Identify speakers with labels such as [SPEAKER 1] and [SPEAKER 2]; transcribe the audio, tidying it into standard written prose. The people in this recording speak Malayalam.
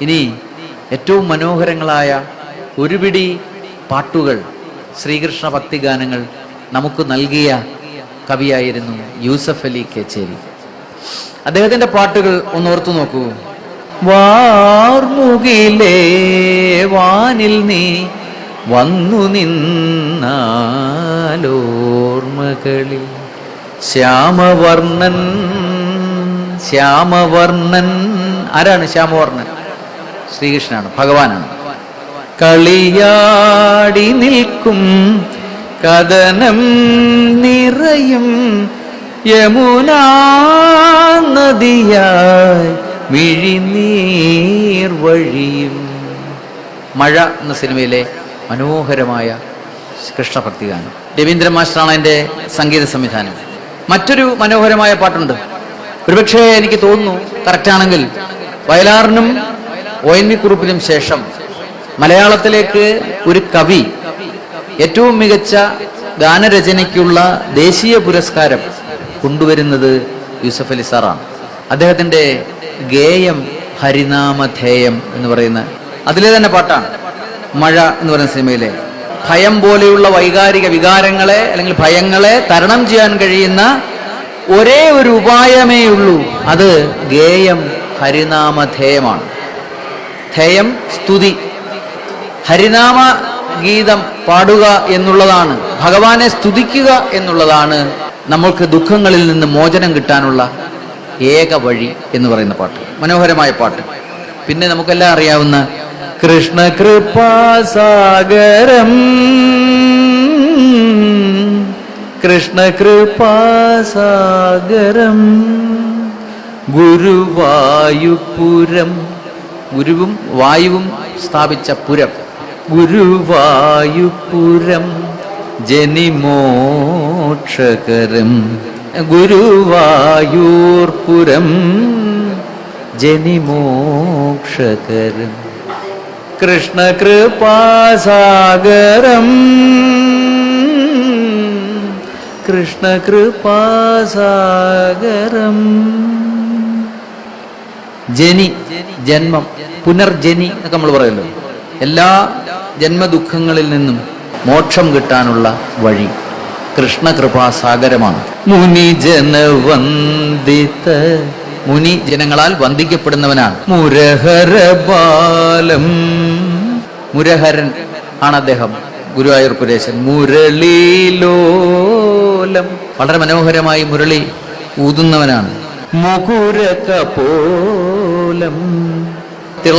[SPEAKER 1] ഇനി ഏറ്റവും മനോഹരങ്ങളായ ഒരുപിടി പാട്ടുകൾ, ശ്രീകൃഷ്ണ ഭക്തിഗാനങ്ങൾ നമുക്ക് നൽകിയ കവിയായിരുന്നു യൂസഫ് അലി കേച്ചേരി. അദ്ദേഹത്തിൻ്റെ പാട്ടുകൾ ഒന്നോർത്തു നോക്കൂ. വാർമുകിലേ വാനിൽ നീ വന്നു നിന്നാലോർമകളിൽ ശ്യാമവർണ്ണൻ. ശ്യാമവർണ്ണൻ ആരാണ്? ശ്യാമവർണ്ണൻ ശ്രീകൃഷ്ണനാണ്, ഭഗവാനാണ്. കളിയാടി നിൽക്കും കദനം നിറയും യമുനാ നദിയായി മിഴിനീർ വഴിയും. മഴ എന്ന സിനിമയിലെ മനോഹരമായ കൃഷ്ണഭക്തിഗാനം. രവീന്ദ്രൻ മാസ്റ്ററാണ് എൻ്റെ സംഗീത സംവിധാനം. മറ്റൊരു മനോഹരമായ പാട്ടുണ്ട്, ഒരുപക്ഷെ എനിക്ക് തോന്നുന്നു കറക്റ്റാണെങ്കിൽ വയലാറിനും ONV കുറുപ്പിനും ശേഷം മലയാളത്തിലേക്ക് ഒരു കവി ഏറ്റവും മികച്ച ഗാനരചനയ്ക്കുള്ള ദേശീയ പുരസ്കാരം കൊണ്ടുവരുന്നത് യൂസഫ് അലി സാറാണ്. അദ്ദേഹത്തിൻ്റെ ഗേയം ഹരിനാമധേയം എന്ന് പറയുന്ന അതിലെ തന്നെ പാട്ടാണ്. മഴ എന്ന് പറയുന്ന സിനിമയിലെ ഭയം പോലെയുള്ള വൈകാരിക വികാരങ്ങളെ അല്ലെങ്കിൽ ഭയങ്ങളെ തരണം ചെയ്യാൻ കഴിയുന്ന ഒരേ ഒരു ഉപായമേ ഉള്ളൂ, അത് ഗേയം ഹരിനാമധേയമാണ്. ധേയം സ്തുതി, ഹരിനാമ ഗീതം പാടുക എന്നുള്ളതാണ്, ഭഗവാനെ സ്തുതിക്കുക എന്നുള്ളതാണ് നമ്മൾക്ക് ദുഃഖങ്ങളിൽ നിന്ന് മോചനം കിട്ടാനുള്ള ഏക വഴി എന്ന് പറയുന്ന പാട്ട്. മനോഹരമായ പാട്ട്. പിന്നെ നമുക്കെല്ലാം അറിയാവുന്ന കൃഷ്ണ കൃപാസാഗരം, കൃഷ്ണ കൃപാസാഗരം ഗുരുവായൂപുരം, ഗുരുവും വായുവും സ്ഥാപിച്ച പുരം, ഗുരുവായൂപുരം ജനിമോക്ഷകരം, ഗുരുവായൂർപുരം ജനിമോക്ഷകരം, കൃഷ്ണ കൃപാസാഗരം, കൃഷ്ണ കൃപാസാഗരം. ജനി ജന്മം, പുനർജനി എന്നൊക്കെ നമ്മൾ പറയുമല്ലോ. എല്ലാ ജന്മദുഃഖങ്ങളിൽ നിന്നും മോക്ഷം കിട്ടാനുള്ള വഴി കൃഷ്ണ കൃപാസാഗരമാണ്. മുനിജനവന്ദിത, മുനി ജനങ്ങളാൽ വന്ദിക്കപ്പെടുന്നവനാണ്. മുരഹര ബാലം, മുരഹരൻ ആണ് അദ്ദേഹം, ഗുരുവായൂർ പുരേശൻ. മുരളീലോലം, വളരെ മനോഹരമായി മുരളി ഊതുന്നവനാണ്. മുകുരകപോലം,